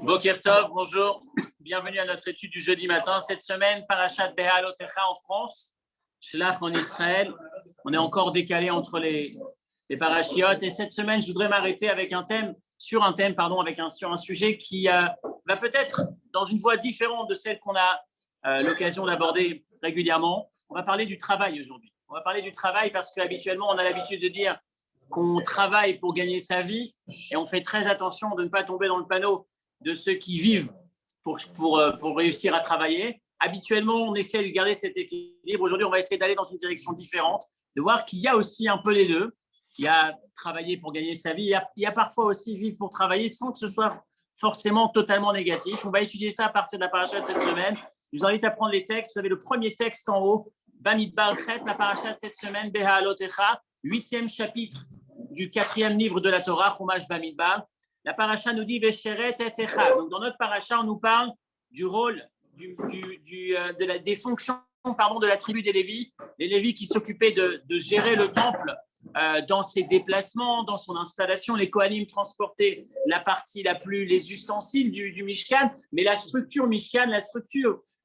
Boker Tov, bonjour. Bienvenue à notre étude du jeudi matin. Cette semaine, Parashat Beha'alotecha en France, Shlach en Israël. On est encore décalé entre les parachiotes. Et cette semaine, je voudrais m'arrêter avec sur un sujet qui va peut-être dans une voie différente de celle qu'on a l'occasion d'aborder régulièrement. On va parler du travail aujourd'hui. On va parler du travail parce qu'habituellement, on a l'habitude de dire qu'on travaille pour gagner sa vie et on fait très attention de ne pas tomber dans le panneau de ceux qui vivent pour réussir à travailler. Habituellement, on essaie de garder cet équilibre. Aujourd'hui, on va essayer d'aller dans une direction différente, de voir qu'il y a aussi un peu les deux. Il y a travailler pour gagner sa vie, il y a parfois aussi vivre pour travailler sans que ce soit forcément totalement négatif. On va étudier ça à partir de la paracha de cette semaine. Je vous invite à prendre les textes. Vous avez le premier texte en haut, Bamidbar Chet, la paracha de cette semaine, Beha'alotecha, 8e chapitre du 4e livre de la Torah, Chumash Bamidbar. La paracha nous dit Vesheret et Echad. Donc dans notre paracha, on nous parle du rôle des fonctions de la tribu des Lévis, les Lévis qui s'occupaient de gérer le temple dans ses déplacements, dans son installation. Les Kohanim transportaient les ustensiles du Mishkan, mais la structure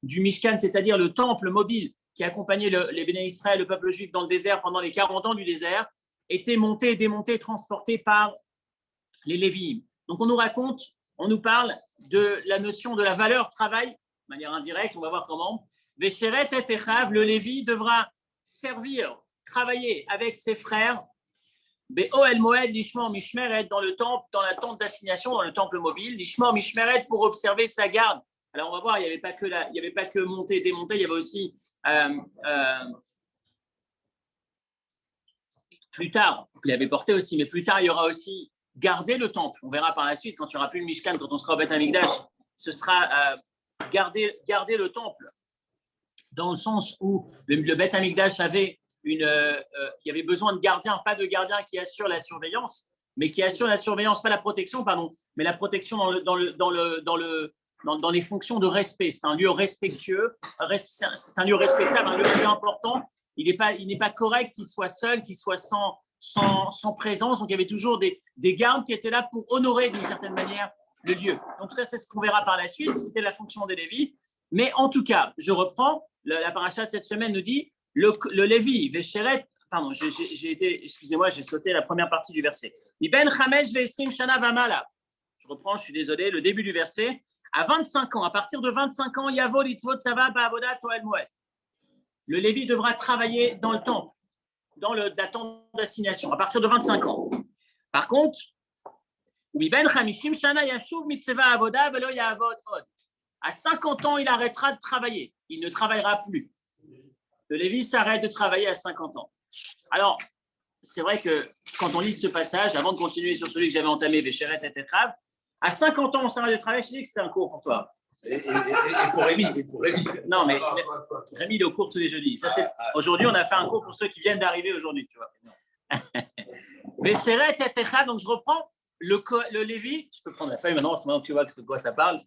du Mishkan, c'est-à-dire le temple mobile qui accompagnait les Béné Israël, le peuple juif dans le désert pendant les 40 ans du désert, était monté, démonté, transporté par les Lévi'im. Donc on nous parle de la notion de la valeur travail, de manière indirecte, on va voir comment. Vesheret et Echav, le Lévi devra travailler avec ses frères, Be'oel Moed, Lishmor Mishmeret, dans la tente d'assignation, dans le temple mobile, Lishmor Mishmeret pour observer sa garde. Alors on va voir, il n'y avait pas que monter, démonter, il y avait aussi plus tard, il avait porté aussi, mais plus tard, il y aura aussi garder le temple. On verra par la suite, quand il n'y aura plus le Mishkan, quand on sera au Beth Amikdash, ce sera garder le temple, dans le sens où le Beth Amikdash avait il y avait besoin de gardiens, pas de gardiens qui assurent la surveillance, mais qui assurent la surveillance, pas la protection, pardon, mais la protection dans les fonctions de respect. C'est un lieu respectueux, c'est un lieu respectable, un lieu important. Il n'est pas correct qu'il soit seul, qu'il soit sans présence. Donc, il y avait toujours des gardes qui étaient là pour honorer d'une certaine manière le lieu. Donc, ça, c'est ce qu'on verra par la suite. C'était la fonction des Lévis. Mais en tout cas, je reprends. La paracha de cette semaine nous dit le Lévi, Vesheret, pardon, excusez-moi, j'ai sauté la première partie du verset. Ben Chamesh Ve'esrim Shana Vamala. Je reprends, je suis désolé, le début du verset. À 25 ans, à partir de 25 ans, Yavo Litzvot Sava Ba'avodat Toel Moed. Le Lévi devra travailler dans le temple, dans la tente d'assignation, à partir de 25 ans. Par contre, à 50 ans, il arrêtera de travailler. Il ne travaillera plus. Le Lévi s'arrête de travailler à 50 ans. Alors, c'est vrai que quand on lit ce passage, avant de continuer sur celui que j'avais entamé, Vesheret et Echav, à 50 ans, on s'arrête de travailler. Je dis que c'était un cours pour toi. Et pour Rémi. Non, mais Rémi, il est au cours tous les jeudis. Aujourd'hui, on a fait un cours pour ceux qui viennent d'arriver aujourd'hui, tu vois. Vesheret et Echav, donc je reprends le Lévi. Tu peux prendre la feuille maintenant, c'est maintenant que tu vois de quoi ça parle.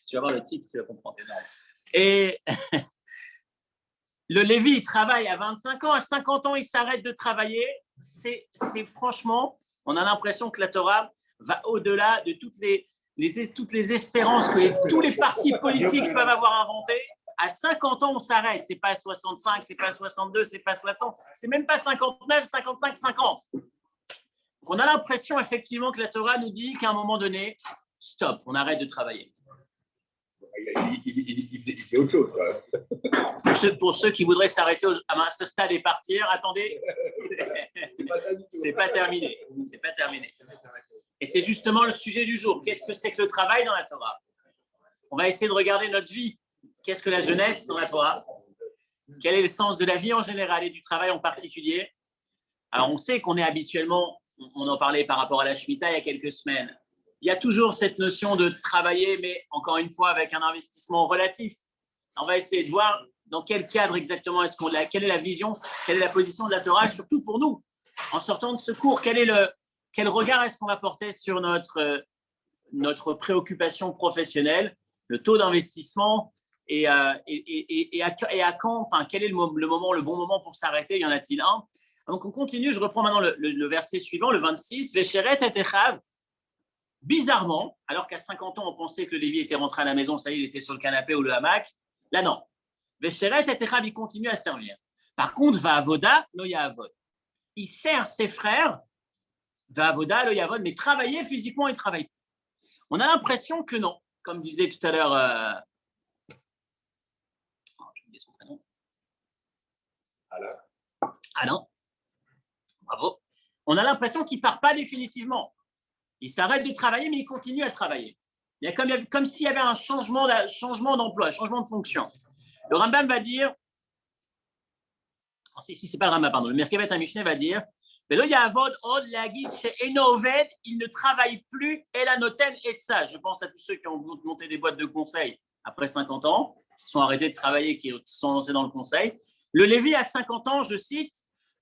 Tu vas voir le titre, tu vas comprendre. Et le Lévi travaille à 25 ans, à 50 ans, il s'arrête de travailler. C'est franchement, on a l'impression que la Torah va au-delà de toutes les espérances que tous les partis politiques peuvent avoir inventées. À 50 ans, on s'arrête. C'est pas 65, c'est pas 62, c'est pas 60, c'est même pas 59, 55, 50. Donc on a l'impression effectivement que la Torah nous dit qu'à un moment donné, stop, on arrête de travailler. Il fait autre chose. Pour ceux qui voudraient s'arrêter à ce stade et partir, attendez, c'est pas terminé. C'est pas terminé. Et c'est justement le sujet du jour. Qu'est-ce que c'est que le travail dans la Torah? On va essayer de regarder notre vie. Qu'est-ce que la jeunesse dans la Torah? Quel est le sens de la vie en général et du travail en particulier? Alors, on sait qu'on est habituellement, on en parlait par rapport à la Shemitah il y a quelques semaines, il y a toujours cette notion de travailler, mais encore une fois avec un investissement relatif. On va essayer de voir dans quel cadre exactement quelle est la vision, quelle est la position de la Torah, surtout pour nous. En sortant de ce cours, quel regard est-ce qu'on va porter sur notre préoccupation professionnelle, le taux d'investissement et à quand, enfin, quel est le bon moment pour s'arrêter? Y en a-t-il un? Donc on continue, je reprends maintenant le verset suivant, le 26, Vesheret et Echav. bizarrement, alors qu'à 50 ans, on pensait que le Lévi était rentré à la maison, ça y est, il était sur le canapé ou le hamac, là non. Vesheret et Techav, il continue à servir. Par contre, va avoda, lo yavod. Il sert ses frères, va avoda, lo yavod, mais travailler physiquement, il travaille. On a l'impression que non, comme disait tout à l'heure. J'ai oublié son prénom. Alain. Bravo. On a l'impression qu'il ne part pas définitivement. Il s'arrête de travailler, mais il continue à travailler. Il y a comme s'il y avait un changement d'emploi, un changement de fonction. Le Rambam va dire, si c'est pas le Rambam, pardon, le Merkevet HaMishneh va dire, il ne travaille plus, et la noten et ça. Je pense à tous ceux qui ont monté des boîtes de conseil après 50 ans, qui se sont arrêtés de travailler, qui se sont lancés dans le conseil. Le Lévi, à 50 ans, je cite,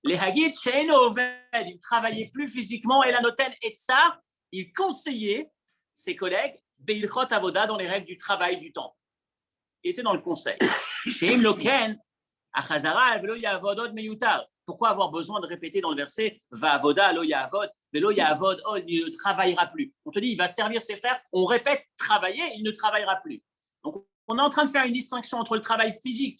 les Hagid chez Enoved, il ne travaillait plus physiquement, et la noten et ça, il conseillait ses collègues, Beilchot Avoda, dans les règles du travail du temps. Il était dans le conseil. Chez Imloken, Achazara, Velo Yavodod Meyutar. Pourquoi avoir besoin de répéter dans le verset Va avoda, lo yavod, velo yavod, il ne travaillera plus. On te dit, il va servir ses frères. On répète travailler, il ne travaillera plus. Donc, on est en train de faire une distinction entre le travail physique,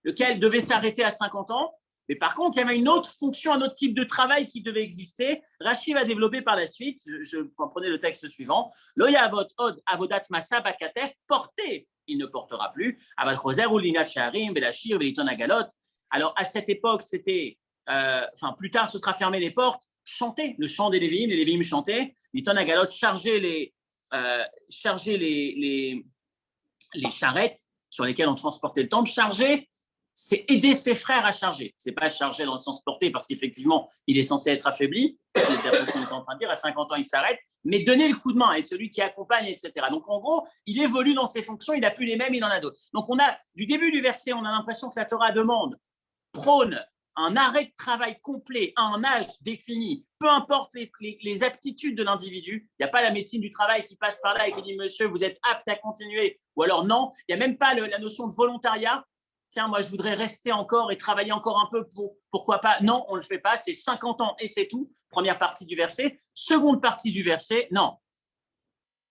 lequel devait s'arrêter à 50 ans, mais par contre, il y avait une autre fonction, un autre type de travail qui devait exister. Rashi va développer par la suite. Je prenez le texte suivant. Lo yavod od avodat masa bakatef, porter, il ne portera plus. Aval choser ou linat sharim, belashir, veliton agalot. Alors, à cette époque, c'était. Plus tard, ce sera fermer les portes, chanter le chant des Lévi'im, les Lévi'im chantaient, Liton Agalot, charger les charrettes sur lesquelles on transportait le temple. Charger, c'est aider ses frères à charger. Ce n'est pas charger dans le sens porté, parce qu'effectivement, il est censé être affaibli, c'est d'après ce qu'on est en train de dire, à 50 ans, il s'arrête, mais donner le coup de main, être celui qui accompagne, etc. Donc, en gros, il évolue dans ses fonctions, il n'a plus les mêmes, il en a d'autres. Donc, on a, du début du verset, on a l'impression que la Torah prône un arrêt de travail complet à un âge défini, peu importe les aptitudes de l'individu. Il n'y a pas la médecine du travail qui passe par là et qui dit « Monsieur, vous êtes apte à continuer » ou alors non. Il n'y a même pas la notion de volontariat. Tiens, moi, je voudrais rester encore et travailler encore un peu pourquoi pas. Non, on ne le fait pas. C'est 50 ans et c'est tout. Première partie du verset. Seconde partie du verset, non.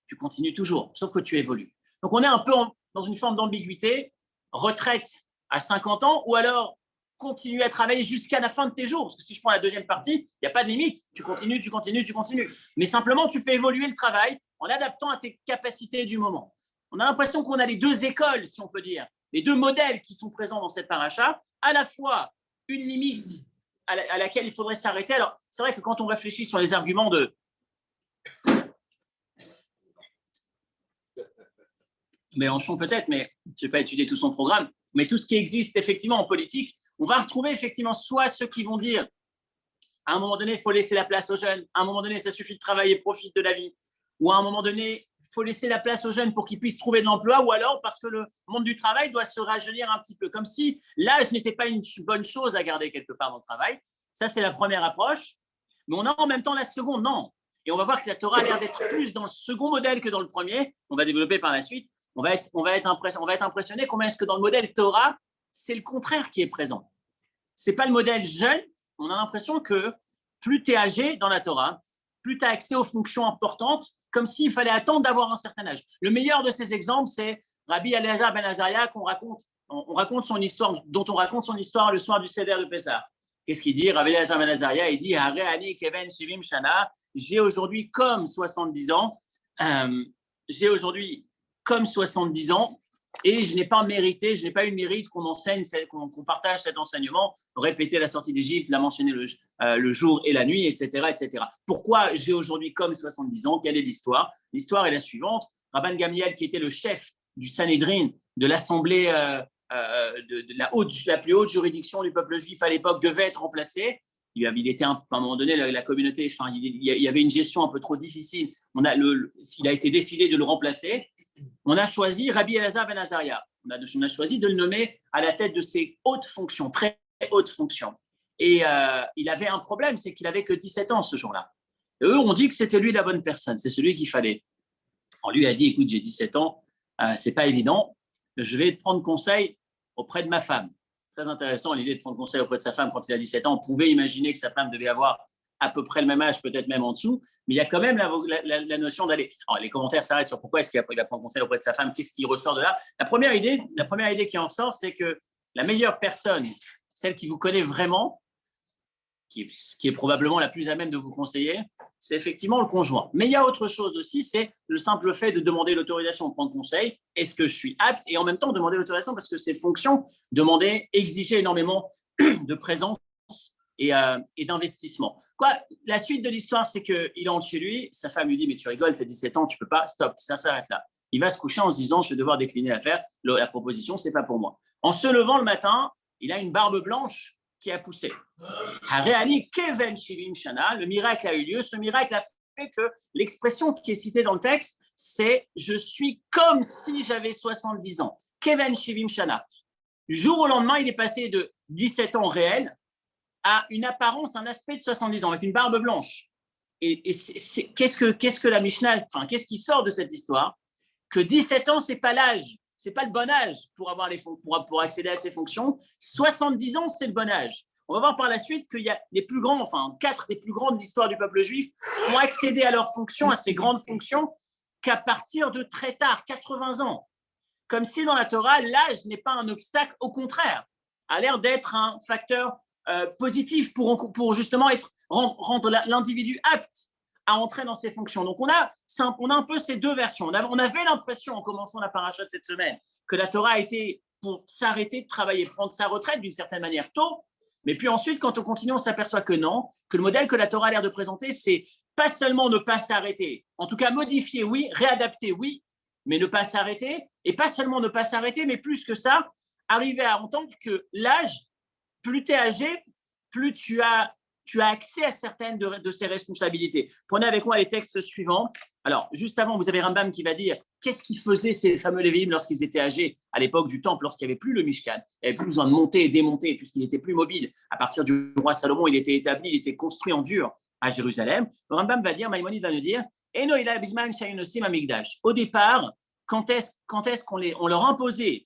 Tu continues toujours, sauf que tu évolues. Donc, on est un peu dans une forme d'ambiguïté. Retraite à 50 ans ou alors continuer à travailler jusqu'à la fin de tes jours. Parce que si je prends la deuxième partie, il n'y a pas de limite. Tu continues. Mais simplement, tu fais évoluer le travail en l'adaptant à tes capacités du moment. On a l'impression qu'on a les deux écoles, si on peut dire, les deux modèles qui sont présents dans cette paracha, à la fois une limite à laquelle il faudrait s'arrêter. Alors, c'est vrai que quand on réfléchit sur les arguments de... Mélenchon peut-être, mais je n'ai pas étudié tout son programme, mais tout ce qui existe effectivement en politique, on va retrouver effectivement soit ceux qui vont dire à un moment donné, il faut laisser la place aux jeunes, à un moment donné, ça suffit de travailler, profite de la vie, ou à un moment donné, il faut laisser la place aux jeunes pour qu'ils puissent trouver de l'emploi, ou alors parce que le monde du travail doit se rajeunir un petit peu, comme si l'âge n'était pas une bonne chose à garder quelque part dans le travail. Ça, c'est la première approche. Mais on a en même temps la seconde, non. Et on va voir que la Torah a l'air d'être plus dans le second modèle que dans le premier. On va développer par la suite. On va être impressionné combien est-ce que dans le modèle Torah, c'est le contraire qui est présent. Ce n'est pas le modèle jeune. On a l'impression que plus tu es âgé dans la Torah, plus tu as accès aux fonctions importantes, comme s'il fallait attendre d'avoir un certain âge. Le meilleur de ces exemples, c'est Rabbi Eliezer ben Azaria, dont on raconte son histoire le soir du Seder de Pessah. Qu'est-ce qu'il dit? Rabbi Eliezer ben Azaria, il dit Hare ani keven shivim shana, j'ai aujourd'hui comme 70 ans, et je n'ai pas eu le mérite qu'on enseigne, qu'on partage cet enseignement, répéter la sortie d'Égypte, la mentionner le jour et la nuit, etc., etc. Pourquoi j'ai aujourd'hui comme 70 ans? Quelle est l'histoire? L'histoire est la suivante. Rabban Gamliel, qui était le chef du Sanhédrin, de l'assemblée de la plus haute juridiction du peuple juif à l'époque, devait être remplacé. Il était à un moment donné, la communauté, il y avait une gestion un peu trop difficile. Il a été décidé de le remplacer. On a choisi Rabbi Eliezer ben Azaria. On a choisi de le nommer à la tête de ces hautes fonctions, très hautes fonctions. Et il avait un problème, c'est qu'il n'avait que 17 ans ce jour-là. Et eux ont dit que c'était lui la bonne personne, c'est celui qu'il fallait. On lui a dit, écoute, j'ai 17 ans, c'est pas évident, je vais te prendre conseil auprès de ma femme. Très intéressant l'idée de prendre conseil auprès de sa femme quand il a 17 ans. On pouvait imaginer que sa femme devait avoir à peu près le même âge, peut-être même en dessous, mais il y a quand même la notion d'aller. Alors, les commentaires s'arrêtent sur pourquoi est-ce qu'il va prendre conseil auprès de sa femme, qu'est-ce qui ressort de là. La première idée qui en sort, c'est que la meilleure personne, celle qui vous connaît vraiment, qui est probablement la plus à même de vous conseiller, c'est effectivement le conjoint. Mais il y a autre chose aussi, c'est le simple fait de demander l'autorisation de prendre conseil. Est-ce que je suis apte? Et en même temps, demander l'autorisation parce que c'est fonction, exiger énormément de présence et d'investissement. La suite de l'histoire, c'est qu'il entre chez lui, sa femme lui dit « Mais tu rigoles, tu as 17 ans, tu peux pas, stop, ça s'arrête là. » Il va se coucher en se disant « Je vais devoir décliner l'affaire, la proposition, c'est pas pour moi. » En se levant le matin, il a une barbe blanche qui a poussé. Le miracle a eu lieu. Ce miracle a fait que l'expression qui est citée dans le texte, c'est « Je suis comme si j'avais 70 ans. » Keven Shivim Shana. Du jour au lendemain, il est passé de 17 ans réels à une apparence, un aspect de 70 ans, avec une barbe blanche. Et qu'est-ce que la Mishnah, qu'est-ce qui sort de cette histoire? Que 17 ans, ce n'est pas l'âge, ce n'est pas le bon âge pour accéder à ces fonctions. 70 ans, c'est le bon âge. On va voir par la suite qu'il y a les plus grands, 4 des plus grands de l'histoire du peuple juif ont accédé à leurs fonctions, à ces grandes fonctions, qu'à partir de très tard, 80 ans. Comme si dans la Torah, l'âge n'est pas un obstacle, au contraire, a l'air d'être un facteur positif pour justement rendre l'individu apte à entrer dans ces fonctions. Donc, on a un peu ces deux versions. On avait l'impression, en commençant la paracha de cette semaine, que la Torah était pour s'arrêter de travailler, prendre sa retraite d'une certaine manière tôt. Mais puis ensuite, quand on continue, on s'aperçoit que non, que le modèle que la Torah a l'air de présenter, c'est pas seulement ne pas s'arrêter, en tout cas modifier, oui, réadapter, oui, mais ne pas s'arrêter. Et pas seulement ne pas s'arrêter, mais plus que ça, arriver à entendre que l'âge, plus tu es âgé, plus tu as accès à certaines de ces responsabilités. Prenez avec moi les textes suivants. Alors, juste avant, vous avez Rambam qui va dire qu'est-ce qu'ils faisaient ces fameux Lévi'im lorsqu'ils étaient âgés à l'époque du temple, lorsqu'il n'y avait plus le Mishkan, il n'y avait plus besoin de monter et démonter puisqu'il n'était plus mobile. À partir du roi Salomon, il était établi, il était construit en dur à Jérusalem. Le Rambam va dire, Maïmonide va nous dire Eno ila bisman shayunosim amigdash. Au départ, quand est-ce qu'on leur imposait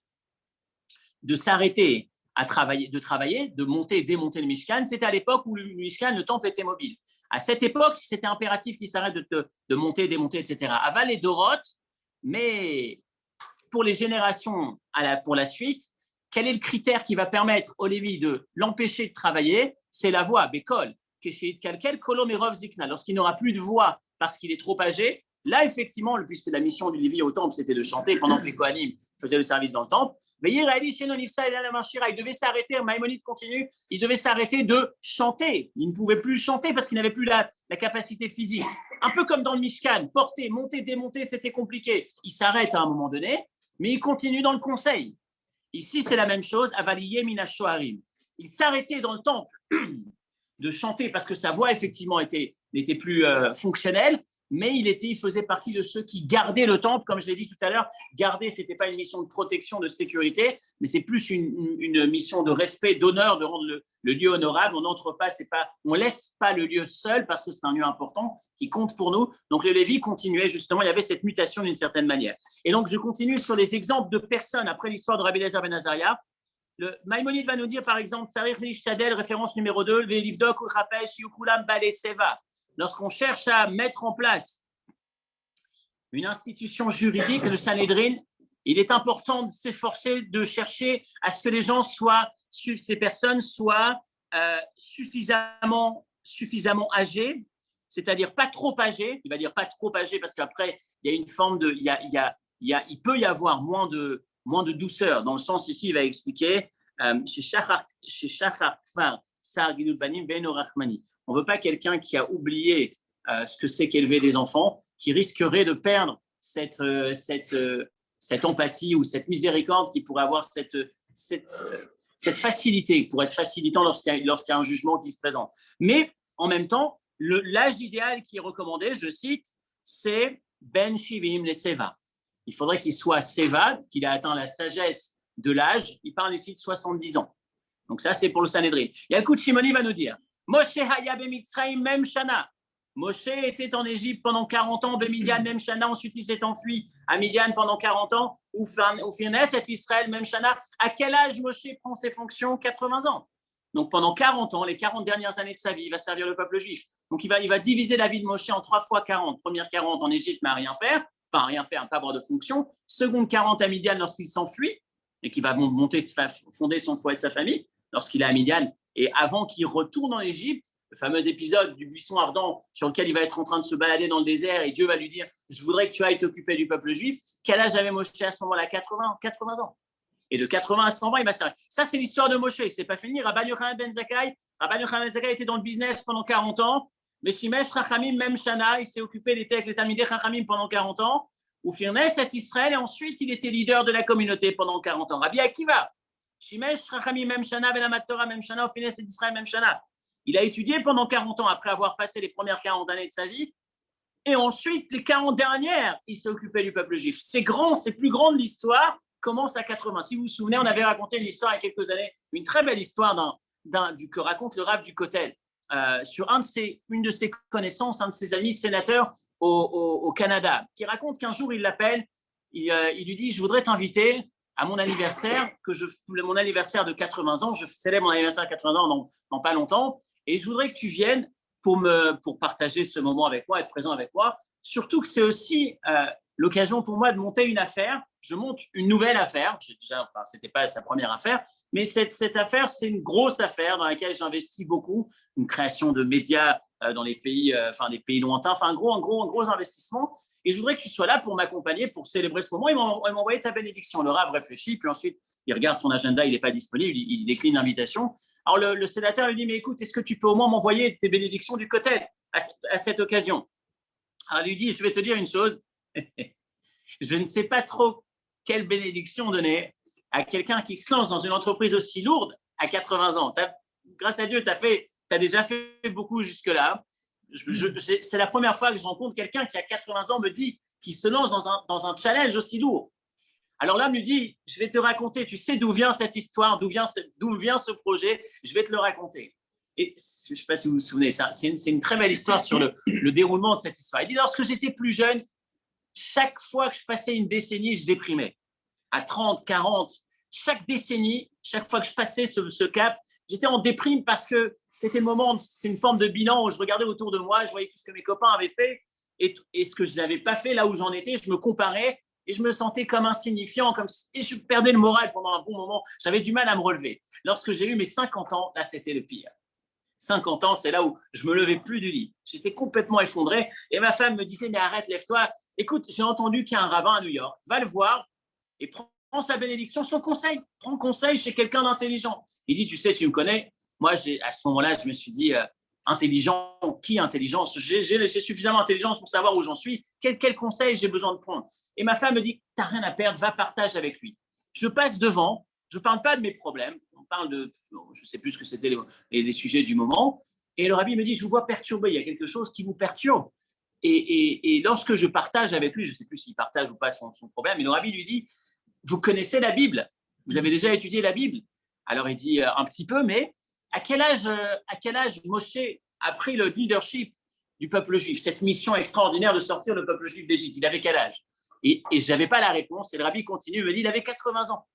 de s'arrêter de monter et démonter le Mishkan, c'était à l'époque où le Mishkan, le temple était mobile. À cette époque, c'était impératif qu'ils s'arrêtent de monter, démonter, etc. Aval et Dorot, mais pour les générations pour la suite, quel est le critère qui va permettre au Lévi de l'empêcher de travailler? C'est la voix, Bekol, Kesheit Kalkel, Kolom Erov Zikna. Lorsqu'il n'aura plus de voix parce qu'il est trop âgé, là, effectivement, puisque la mission du Lévi au temple, c'était de chanter pendant que les Kohanim faisaient le service dans le temple, il devait s'arrêter, Maïmonide continue, il devait s'arrêter de chanter. Il ne pouvait plus chanter parce qu'il n'avait plus la capacité physique. Un peu comme dans le Mishkan, porter, monter, démonter, c'était compliqué. Il s'arrête à un moment donné, mais il continue dans le conseil. Ici, c'est la même chose, Avaliye Mina Shoharim. Il s'arrêtait dans le temple de chanter parce que sa voix, effectivement, n'était plus fonctionnelle, mais il faisait partie de ceux qui gardaient le temple, comme je l'ai dit tout à l'heure. Garder, ce n'était pas une mission de protection, de sécurité, mais c'est plus une mission de respect, d'honneur, de rendre le lieu honorable. On n'entre pas, on ne laisse pas le lieu seul parce que c'est un lieu important qui compte pour nous. Donc le Lévi continuait justement, il y avait cette mutation d'une certaine manière. Et donc je continue sur les exemples de personnes après l'histoire de Rabbi Eliezer ben Azaria. Le Maïmonide va nous dire par exemple, Tsarich Lishtadel, référence numéro 2, Velivdok Uchapel Shiukulam Bale Seva. Lorsqu'on cherche à mettre en place une institution juridique, le Sanhédrin, il est important de s'efforcer de chercher à ce que les gens ces personnes soient suffisamment âgées, c'est-à-dire pas trop âgées. Il va dire pas trop âgées parce qu'après, il y a une forme de, il peut y avoir moins de douceur. Dans le sens ici, il va expliquer chez Shachar Kfar Sar Gidul Banim Beino Rachmani. On ne veut pas quelqu'un qui a oublié ce que c'est qu'élever des enfants, qui risquerait de perdre cette empathie ou cette miséricorde qui pourrait avoir cette facilité, pour être facilitant lorsqu'il y a un jugement qui se présente. Mais en même temps, l'âge idéal qui est recommandé, je cite, c'est Ben Shivim le Seva. Il faudrait qu'il soit Seva, qu'il ait atteint la sagesse de l'âge. Il parle ici de 70 ans. Donc ça, c'est pour le Sanhédrin. Yakout Shimoni va nous dire Moshe Haya Bemitzraim Mem Shana. Moshe était en Égypte pendant 40 ans, Bemidian Mem Shana, ensuite il s'est enfui à Midian pendant 40 ans, ou Firnes et Israël Mem Shana. À quel âge Moshe prend ses fonctions? 80 ans. Donc, pendant 40 ans, les 40 dernières années de sa vie, il va servir le peuple juif. Donc, il va diviser la vie de Moshe en 3 fois 40. Première 40 en Égypte, mais à rien faire. Enfin, rien faire, pas avoir de fonction. Seconde 40 à Midian lorsqu'il s'enfuit et qu'il va fonder son foyer de sa famille lorsqu'il est à Midian. Et avant qu'il retourne en Égypte, le fameux épisode du buisson ardent sur lequel il va être en train de se balader dans le désert et Dieu va lui dire « Je voudrais que tu ailles t'occuper du peuple juif ». Quel âge avait Moshe à ce moment-là? 80 ans. Et de 80 à 120, il va s'arrêter. Ça, c'est l'histoire de Moshe. C'est pas fini. Rabban Yochanan ben Zakkai était dans le business pendant 40 ans. Mais Shimesh Chachamim, même Shana, il s'est occupé des avec les Talmidei Chachamim pendant 40 ans. Ou Firnes à Israël. Et ensuite, il était leader de la communauté pendant 40 ans. Rabbi Akiva, Shimesh Chachamim, même Shana, Velamat Torah, même Shana, ou Firnes et Israël, même Shana. Il a étudié pendant 40 ans après avoir passé les premières 40 années de sa vie. Et ensuite, les 40 dernières, il s'est occupé du peuple juif. C'est grand, c'est plus grand de l'histoire. Commence à 80. Si vous vous souvenez, on avait raconté une histoire il y a quelques années, une très belle histoire que raconte le Rav du Kotel sur une de ses connaissances, un de ses amis sénateurs au Canada, qui raconte qu'un jour il l'appelle, il lui dit « Je voudrais t'inviter à mon anniversaire, mon anniversaire de 80 ans, je célèbre mon anniversaire de 80 ans dans pas longtemps, et je voudrais que tu viennes pour partager ce moment avec moi, être présent avec moi. Surtout que c'est aussi l'occasion pour moi de monter une affaire. Je monte une nouvelle affaire. C'était pas sa première affaire, mais cette affaire, c'est une grosse affaire dans laquelle j'investis beaucoup. Une création de médias dans les pays, des pays lointains. Un gros investissement. Et je voudrais que tu sois là pour m'accompagner, pour célébrer ce moment. Il m'a envoyé ta bénédiction. Le Rav réfléchit, puis ensuite, il regarde son agenda, il n'est pas disponible, il décline l'invitation. Alors, le sénateur lui dit, mais écoute, est-ce que tu peux au moins m'envoyer tes bénédictions du Kotel à cette occasion? Alors, il lui dit, je vais te dire une chose. Je ne sais pas trop quelle bénédiction donner à quelqu'un qui se lance dans une entreprise aussi lourde à 80 ans. Grâce à Dieu, tu as déjà fait beaucoup jusque-là. C'est la première fois que je rencontre quelqu'un qui, à 80 ans, me dit qu'il se lance dans un challenge aussi lourd. Alors là, il me dit, je vais te raconter, tu sais d'où vient cette histoire, d'où vient ce projet, je vais te le raconter. Et je ne sais pas si vous vous souvenez, c'est une très belle histoire sur le déroulement de cette histoire. Il dit, lorsque j'étais plus jeune, chaque fois que je passais une décennie, je déprimais. À 30, 40, chaque décennie, chaque fois que je passais ce cap, j'étais en déprime parce que c'était le moment, c'était une forme de bilan où je regardais autour de moi, je voyais tout ce que mes copains avaient fait et ce que je n'avais pas fait là où j'en étais, je me comparais et je me sentais comme insignifiant, et je perdais le moral pendant un bon moment. J'avais du mal à me relever. Lorsque j'ai eu mes 50 ans, là, c'était le pire. 50 ans, c'est là où je me levais plus du lit. J'étais complètement effondré et ma femme me disait, mais arrête, lève-toi. Écoute, j'ai entendu qu'il y a un rabbin à New York. Va le voir et prends sa bénédiction, son conseil. Prends conseil chez quelqu'un d'intelligent. Il dit, tu sais, tu me connais. Moi, à ce moment-là, je me suis dit, intelligent, qui intelligence? J'ai suffisamment d'intelligence pour savoir où j'en suis. Quel conseil j'ai besoin de prendre? Et ma femme me dit, t'as rien à perdre, va partage avec lui. Je passe devant, je ne parle pas de mes problèmes, on parle de, je ne sais plus ce que c'était les sujets du moment. Et le rabbi me dit, je vous vois perturbé, il y a quelque chose qui vous perturbe. Et lorsque je partage avec lui, je ne sais plus s'il partage ou pas son problème, mais le rabbi lui dit, vous connaissez la Bible? Vous avez déjà étudié la Bible? Alors il dit, un petit peu, mais à quel âge Moshe a pris le leadership du peuple juif, cette mission extraordinaire de sortir le peuple juif d'Égypte? Il avait quel âge? Et je n'avais pas la réponse, et le rabbi continue, il me dit, il avait 80 ans.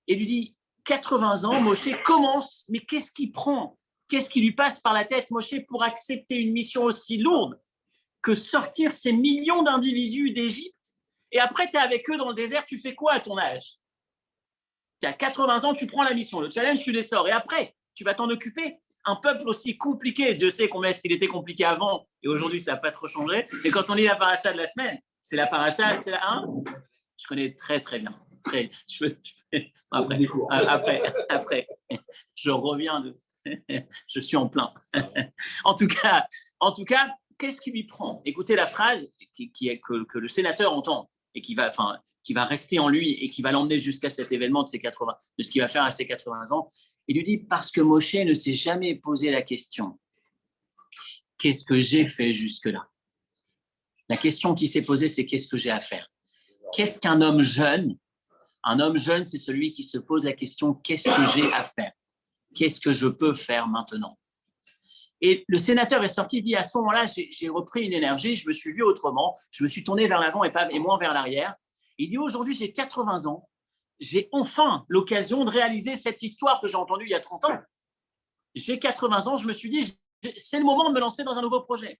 Et lui dit, 80 ans, Moshe commence, mais qu'est-ce qu'il prend? Qu'est-ce qui lui passe par la tête, Moshe, pour accepter une mission aussi lourde que sortir ces millions d'individus d'Égypte? Et après, tu es avec eux dans le désert, tu fais quoi à ton âge? Tu as 80 ans, tu prends la mission, le challenge, tu les sors. Et après, tu vas t'en occuper. Un peuple aussi compliqué, Dieu sait combien est-ce qu'il était compliqué avant, et aujourd'hui, ça n'a pas trop changé. Et quand on lit la paracha de la semaine, c'est la paracha, c'est la 1. Je connais très, très bien. Après, je reviens je suis en plein. En tout cas, qu'est-ce qui lui prend? Écoutez la phrase que le sénateur entend et qui va rester en lui et qui va l'emmener jusqu'à cet événement de ce qu'il va faire à ses 80 ans. Il lui dit, parce que Moshe ne s'est jamais posé la question, qu'est-ce que j'ai fait jusque-là? La question qui s'est posée, c'est qu'est-ce que j'ai à faire? Qu'est-ce qu'un homme jeune? Un homme jeune, c'est celui qui se pose la question, qu'est-ce que j'ai à faire? Qu'est-ce que je peux faire maintenant? Et le sénateur est sorti, il dit, à ce moment-là, j'ai repris une énergie, je me suis vu autrement, je me suis tourné vers l'avant et moins vers l'arrière. Il dit, aujourd'hui, j'ai 80 ans, j'ai enfin l'occasion de réaliser cette histoire que j'ai entendue il y a 30 ans. J'ai 80 ans, je me suis dit, c'est le moment de me lancer dans un nouveau projet.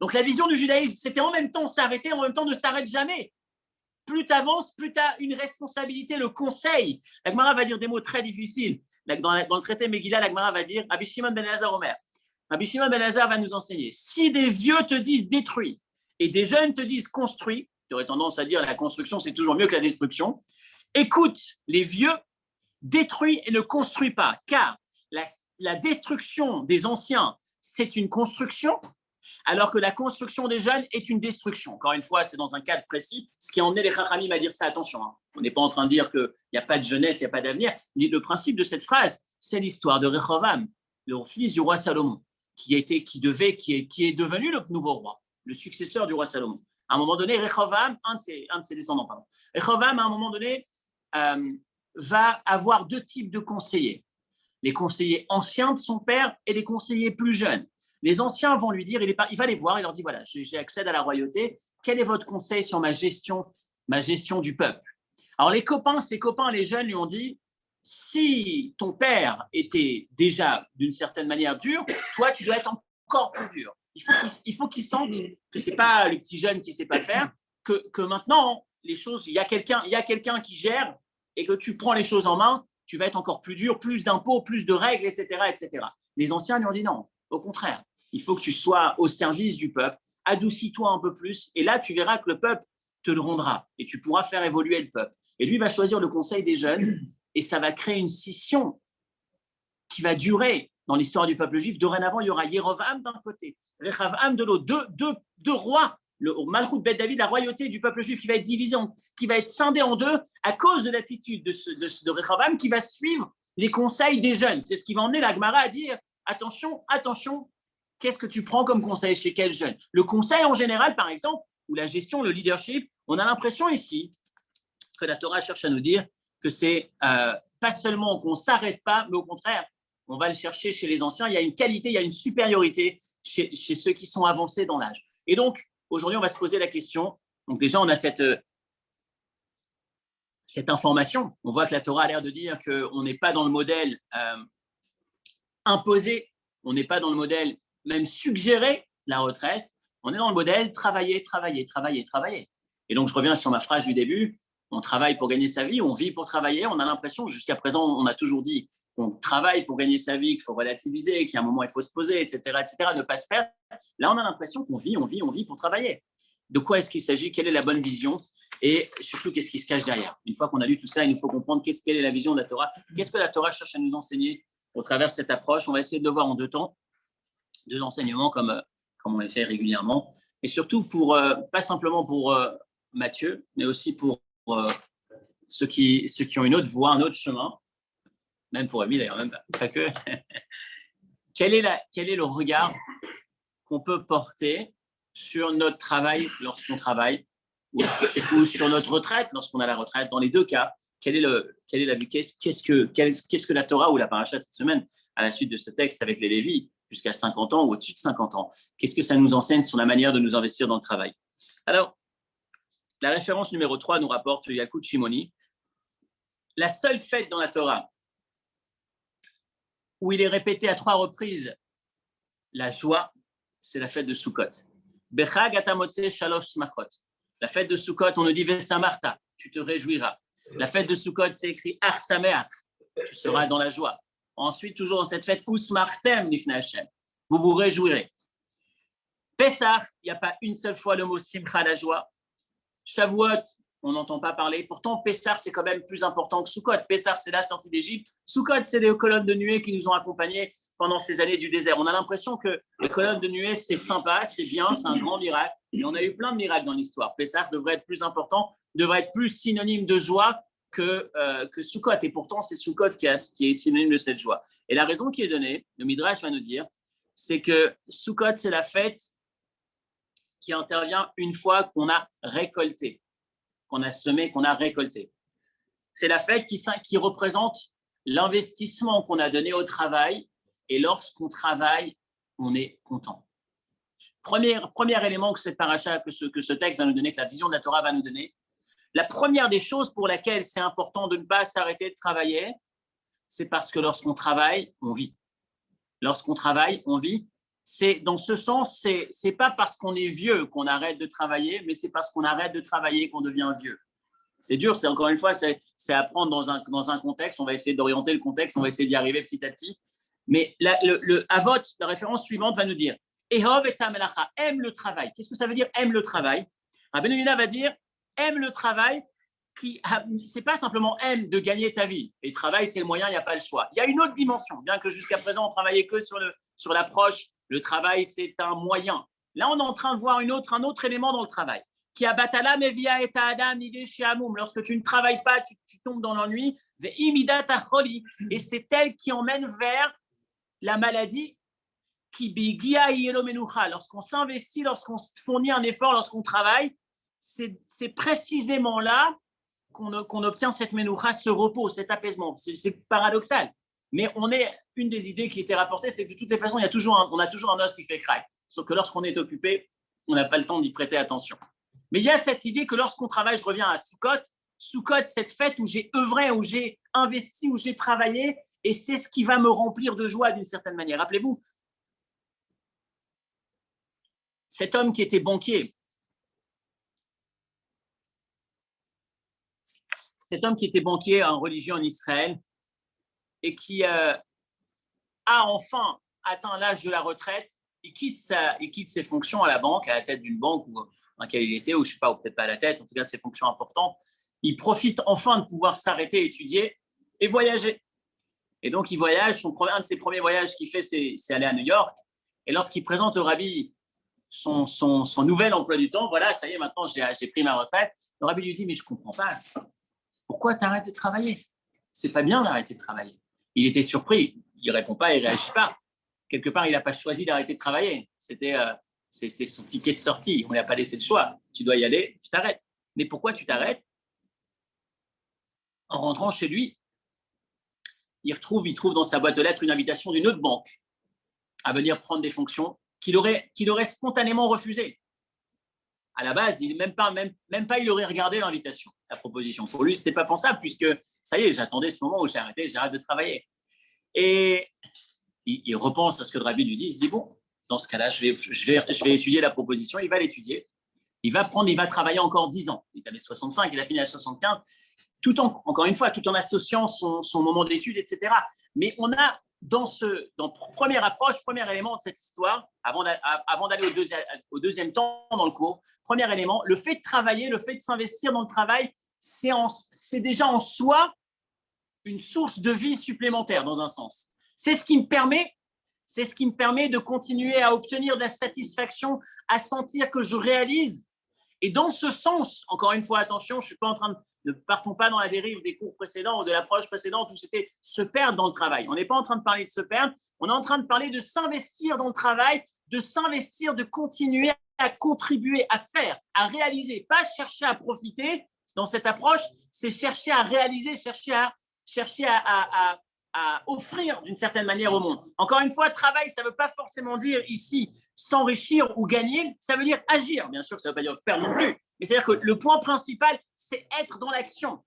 Donc la vision du judaïsme, c'était en même temps s'arrêter, en même temps ne s'arrête jamais. Plus tu avances, plus tu as une responsabilité, le conseil. La Gemara va dire des mots très difficiles. Dans le traité Megillah, la Gemara va dire, Rabbi Shimon ben Elazar Omer. Rabbi Shimon ben Elazar va nous enseigner, si des vieux te disent détruis et des jeunes te disent construis, tu aurais tendance à dire la construction c'est toujours mieux que la destruction, écoute les vieux, détruis et ne construis pas, car la destruction des anciens, c'est une construction, alors que la construction des jeunes est une destruction. Encore une fois, c'est dans un cadre précis, ce qui a emmené les Chachamim à dire ça, attention, hein. On n'est pas en train de dire qu'il n'y a pas de jeunesse, il n'y a pas d'avenir. Le principe de cette phrase, c'est l'histoire de Rehoboam, le fils du roi Salomon, qui est devenu le nouveau roi, le successeur du roi Salomon. À un moment donné, Rehoboam, un de ses descendants, pardon, Rehoboam, à un moment donné, va avoir deux types de conseillers. Les conseillers anciens de son père et les conseillers plus jeunes. Les anciens vont lui dire, il va les voir, il leur dit, voilà, j'ai accès à la royauté, quel est votre conseil sur ma gestion du peuple? Alors ses copains, les jeunes lui ont dit, si ton père était déjà d'une certaine manière dur, toi tu dois être encore plus dur. Il faut qu'il sente que ce n'est pas le petit jeune qui ne sait pas faire, que maintenant, les choses, il y a quelqu'un qui gère et que tu prends les choses en main, tu vas être encore plus dur, plus d'impôts, plus de règles, etc., etc. Les anciens lui ont dit non, au contraire, il faut que tu sois au service du peuple, adoucis-toi un peu plus, et là, tu verras que le peuple te le rendra, et tu pourras faire évoluer le peuple. Et lui va choisir le conseil des jeunes, et ça va créer une scission qui va durer dans l'histoire du peuple juif. Dorénavant, il y aura Yerovam d'un côté, Rechavam de l'autre, deux rois, le Malchut Bet David, la royauté du peuple juif qui va être divisée, qui va être scindée en deux à cause de l'attitude de Rechavam qui va suivre les conseils des jeunes. C'est ce qui va emmener la Gemara à dire attention, qu'est-ce que tu prends comme conseil chez quel jeune? Le conseil en général, par exemple, ou la gestion, le leadership, on a l'impression ici que la Torah cherche à nous dire que c'est pas seulement qu'on ne s'arrête pas, mais au contraire, on va le chercher chez les anciens. Il y a une qualité, il y a une supériorité chez ceux qui sont avancés dans l'âge. Et donc, aujourd'hui, on va se poser la question. Donc déjà, on a cette information. On voit que la Torah a l'air de dire qu'on n'est pas dans le modèle imposé, on n'est pas dans le modèle même suggéré la retraite, on est dans le modèle travailler. Et donc, je reviens sur ma phrase du début. On travaille pour gagner sa vie, on vit pour travailler. On a l'impression, jusqu'à présent, on a toujours dit qu'on travaille pour gagner sa vie, qu'il faut relativiser, qu'il y a un moment, il faut se poser, etc., ne pas se perdre. Là, on a l'impression qu'on vit pour travailler. De quoi est-ce qu'il s'agit? Quelle est la bonne vision? Et surtout, qu'est-ce qui se cache derrière? Une fois qu'on a lu tout ça, il nous faut comprendre quelle est la vision de la Torah. Qu'est-ce que la Torah cherche à nous enseigner au travers de cette approche? On va essayer de le voir en deux temps, deux enseignements comme on essaie régulièrement. Et surtout, pas simplement pour Matthieu, mais aussi pour ceux qui ont une autre voie, un autre chemin, même pour Rémi d'ailleurs, même pas que. Quel est le regard qu'on peut porter sur notre travail lorsqu'on travaille ou sur notre retraite lorsqu'on a la retraite? Dans les deux cas, quelle est la vie? Qu'est-ce que la Torah ou la paracha de cette semaine, à la suite de ce texte avec les Lévis, jusqu'à 50 ans ou au-dessus de 50 ans, qu'est-ce que ça nous enseigne sur la manière de nous investir dans le travail? Alors, la référence numéro 3 nous rapporte Yalkut Shimoni. La seule fête dans la Torah où il est répété à 3 reprises la joie, c'est la fête de Sukkot. Bechag atamotse shalosh smachot. La fête de Sukkot, on nous dit Vesamarta, tu te réjouiras. La fête de Sukkot, c'est écrit Ar Sameach, tu seras dans la joie. Ensuite, toujours dans cette fête, Usmartem Lifnei Hashem, vous vous réjouirez. Pessah, il n'y a pas une seule fois le mot Simcha, la joie. Shavuot, on n'entend pas parler. Pourtant, Pessah, c'est quand même plus important que Sukkot. Pessah, c'est la sortie d'Égypte. Sukkot, c'est les colonnes de nuée qui nous ont accompagnés pendant ces années du désert. On a l'impression que les colonnes de nuée, c'est sympa, c'est bien, c'est un grand miracle. Et on a eu plein de miracles dans l'histoire. Pessah devrait être plus important, devrait être plus synonyme de joie que Sukkot. Et pourtant, c'est Sukkot qui est synonyme de cette joie. Et la raison qui est donnée, le Midrash va nous dire, c'est que Sukkot, c'est la fête qui intervient une fois qu'on a récolté, qu'on a semé, qu'on a récolté. C'est la fête qui représente l'investissement qu'on a donné au travail, et lorsqu'on travaille, on est content. Premier élément que cette paracha, que ce texte va nous donner, que la vision de la Torah va nous donner, La première des choses pour laquelle c'est important de ne pas s'arrêter de travailler, c'est parce que lorsqu'on travaille, on vit. Lorsqu'on travaille, on vit. C'est dans ce sens, c'est pas parce qu'on est vieux qu'on arrête de travailler, mais c'est parce qu'on arrête de travailler qu'on devient vieux. C'est dur, c'est encore une fois, c'est à prendre dans un contexte. On va essayer d'orienter le contexte, on va essayer d'y arriver petit à petit. Mais le Avot, la référence suivante va nous dire Ehov et Tamelacha, aime le travail. Qu'est-ce que ça veut dire aime le travail? Rabbeinu Yonah va dire aime le travail, c'est pas simplement aime de gagner ta vie. Et le travail, c'est le moyen, il n'y a pas le choix. Il y a une autre dimension, bien que jusqu'à présent, on travaillait que sur l'approche, le travail, c'est un moyen. Là, on est en train de voir un autre élément dans le travail. Qui abatala mevia et adam nidé shiamum. Lorsque tu ne travailles pas, tu tombes dans l'ennui. Et c'est elle qui emmène vers la maladie. Qui bigia yelomenucha. Lorsqu'on s'investit, lorsqu'on fournit un effort, lorsqu'on travaille, c'est précisément là qu'on obtient cette menoucha, ce repos, cet apaisement. C'est paradoxal. Mais une des idées qui était rapportée, c'est que de toutes les façons, on a toujours un os qui fait craque. Sauf que lorsqu'on est occupé, on n'a pas le temps d'y prêter attention. Mais il y a cette idée que lorsqu'on travaille, je reviens à Sukkot, cette fête où j'ai œuvré, où j'ai investi, où j'ai travaillé, et c'est ce qui va me remplir de joie d'une certaine manière. Rappelez-vous, cet homme qui était banquier, en religion en Israël, et qui a enfin atteint l'âge de la retraite, il quitte ses fonctions à la banque, à la tête d'une banque dans laquelle il était, ou je ne sais pas, ou peut-être pas à la tête, en tout cas ses fonctions importantes. Il profite enfin de pouvoir s'arrêter, étudier et voyager. Et donc il voyage, un de ses premiers voyages qu'il fait, c'est aller à New York. Et lorsqu'il présente au rabbi son nouvel emploi du temps, voilà, ça y est, maintenant j'ai pris ma retraite, le rabbi lui dit, mais je ne comprends pas, pourquoi tu arrêtes de travailler? C'est pas bien d'arrêter de travailler. Il était surpris, il ne répond pas, il ne réagit pas. Quelque part, il n'a pas choisi d'arrêter de travailler. C'était son ticket de sortie. On ne lui a pas laissé le choix. Tu dois y aller, tu t'arrêtes. Mais pourquoi tu t'arrêtes? En rentrant chez lui, il trouve dans sa boîte aux lettres une invitation d'une autre banque à venir prendre des fonctions qu'il aurait spontanément refusées. À la base, même pas il aurait regardé l'invitation, la proposition. Pour lui, ce n'était pas pensable puisque, ça y est, j'attendais ce moment où j'arrête de travailler. Et il repense à ce que le rabbi lui dit, il se dit, bon, dans ce cas-là, je vais étudier la proposition, il va l'étudier, il va travailler encore 10 ans. Il avait 65, il a fini à 75, encore une fois, tout en associant son moment d'études, etc. Mais on a, dans première approche, premier élément de cette histoire, avant d'aller au deuxième temps dans le cours, premier élément, le fait de travailler, le fait de s'investir dans le travail, c'est déjà en soi une source de vie supplémentaire dans un sens. C'est ce qui me permet de continuer à obtenir de la satisfaction, à sentir que je réalise. Et dans ce sens, encore une fois, attention, je suis pas en train ne partons pas dans la dérive des cours précédents ou de l'approche précédente où c'était se perdre dans le travail. On n'est pas en train de parler de se perdre, on est en train de parler de s'investir dans le travail, de s'investir, de continuer à contribuer, à faire, à réaliser, pas chercher à profiter. Dans cette approche, c'est chercher à réaliser, chercher à offrir d'une certaine manière au monde. Encore une fois, travail, ça ne veut pas forcément dire ici s'enrichir ou gagner, ça veut dire agir. Bien sûr, ça ne veut pas dire perdre non plus, mais c'est-à-dire que le point principal, c'est être dans l'action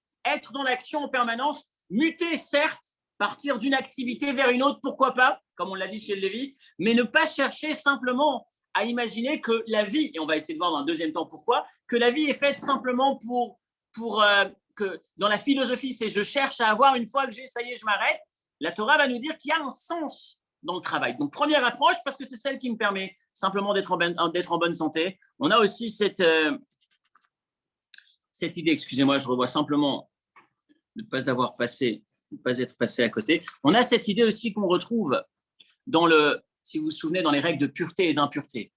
en permanence, muter certes, partir d'une activité vers une autre, pourquoi pas, comme on l'a dit chez le Lévi, mais ne pas chercher simplement à imaginer que la vie, et on va essayer de voir dans un deuxième temps pourquoi, que la vie est faite simplement que dans la philosophie, c'est je cherche à avoir, une fois que j'ai, ça y est, je m'arrête. La Torah va nous dire qu'il y a un sens dans le travail. Donc, première approche, parce que c'est celle qui me permet simplement d'être en bonne santé. On a aussi cette idée, excusez-moi, je revois simplement de ne pas être passé à côté. On a cette idée aussi qu'on retrouve si vous vous souvenez, dans les règles de pureté et d'impureté.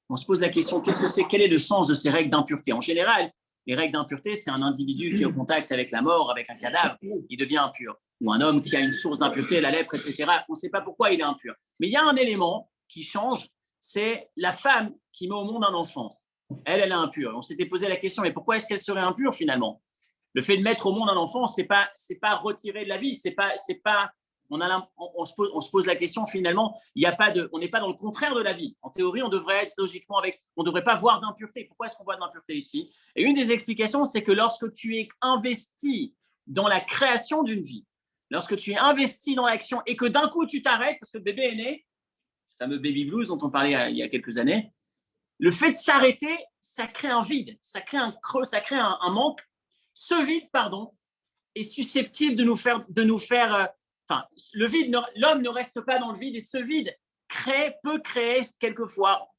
On se pose la question, quel est le sens de ces règles d'impureté? En général, les règles d'impureté, c'est un individu qui est au contact avec la mort, avec un cadavre, il devient impur. Ou un homme qui a une source d'impureté, la lèpre, etc. On ne sait pas pourquoi il est impur. Mais il y a un élément qui change, c'est la femme qui met au monde un enfant. Elle est impure. On s'était posé la question, mais pourquoi est-ce qu'elle serait impure finalement? Le fait de mettre au monde un enfant, c'est pas retirer de la vie, c'est pas on se pose la question finalement, on n'est pas dans le contraire de la vie. En théorie, on devrait être logiquement on ne devrait pas voir d'impureté. Pourquoi est-ce qu'on voit de l'impureté ici? Et une des explications, c'est que lorsque tu es investi dans la création d'une vie, lorsque tu es investi dans l'action et que d'un coup tu t'arrêtes parce que le bébé est né, le fameux baby blues dont on parlait il y a quelques années, le fait de s'arrêter, ça crée un vide, ça crée un creux, ça crée un manque. Ce vide, est susceptible de nous faire le vide, l'homme ne reste pas dans le vide et ce vide peut créer quelquefois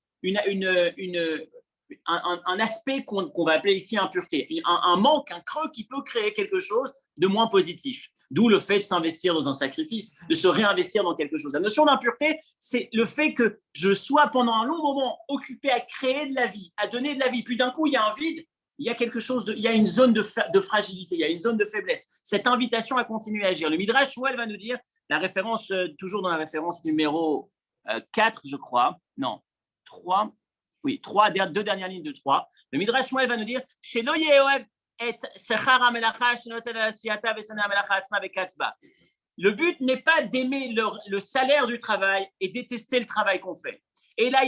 un aspect qu'on va appeler ici impureté, un manque, un creux qui peut créer quelque chose de moins positif. D'où le fait de s'investir dans un sacrifice, de se réinvestir dans quelque chose. La notion d'impureté, c'est le fait que je sois pendant un long moment occupé à créer de la vie, à donner de la vie, puis d'un coup il y a un vide, il y a il y a une zone de fragilité, il y a une zone de faiblesse. Cette invitation à continuer à agir. Le Midrash Shmuel va nous dire, la référence, toujours dans la référence numéro 4, je crois, non, 3, oui, 3, 2 dernières lignes de 3. Le Midrash Shmuel va nous dire, chez Loyeoev, le but n'est pas d'aimer le salaire du travail et détester le travail qu'on fait. Et là,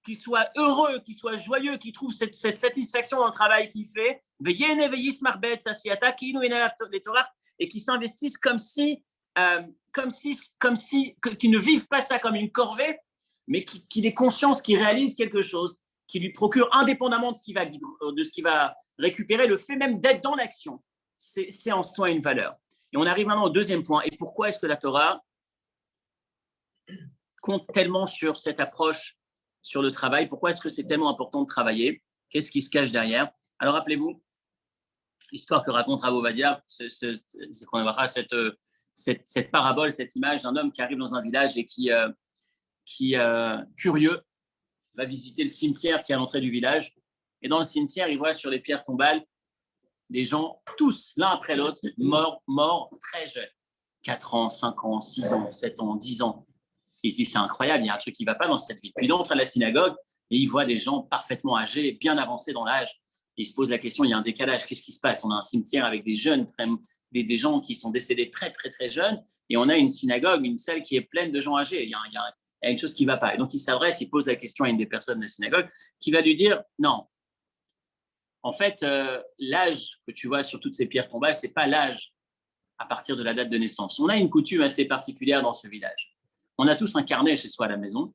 qu'il soit heureux, qu'il soit joyeux, qu'il trouve cette satisfaction dans le travail qu'il fait, et qu'il s'investisse qu'ils ne vivent pas ça comme une corvée, mais qu'il ait conscience, qu'il réalise quelque chose, qui lui procure, indépendamment de ce qu'il va récupérer, le fait même d'être dans l'action, c'est en soi une valeur. Et on arrive maintenant au deuxième point. Et pourquoi est-ce que la Torah compte tellement sur cette approche sur le travail? Pourquoi est-ce que c'est tellement important de travailler? Qu'est-ce qui se cache derrière? Alors, rappelez-vous l'histoire que raconte Rav Ovadia, cette parabole, cette image d'un homme qui arrive dans un village et qui curieux, va visiter le cimetière qui est à l'entrée du village. Et dans le cimetière, il voit sur les pierres tombales des gens, tous, l'un après l'autre, morts très jeunes. 4 ans, 5 ans, 6 ans, 7 ans, 10 ans. Il se dit, c'est incroyable, il y a un truc qui ne va pas dans cette vie. Puis il entre à la synagogue et il voit des gens parfaitement âgés, bien avancés dans l'âge. Il se pose la question, il y a un décalage, qu'est-ce qui se passe? On a un cimetière avec des jeunes, des gens qui sont décédés très, très, très jeunes, et on a une synagogue, une salle qui est pleine de gens âgés. Il y a une chose qui ne va pas. Et donc, il s'adresse, il pose la question à une des personnes de la synagogue qui va lui dire, non, en fait, l'âge que tu vois sur toutes ces pierres tombales, ce n'est pas l'âge à partir de la date de naissance. On a une coutume assez particulière dans ce village. On a tous un carnet chez soi à la maison,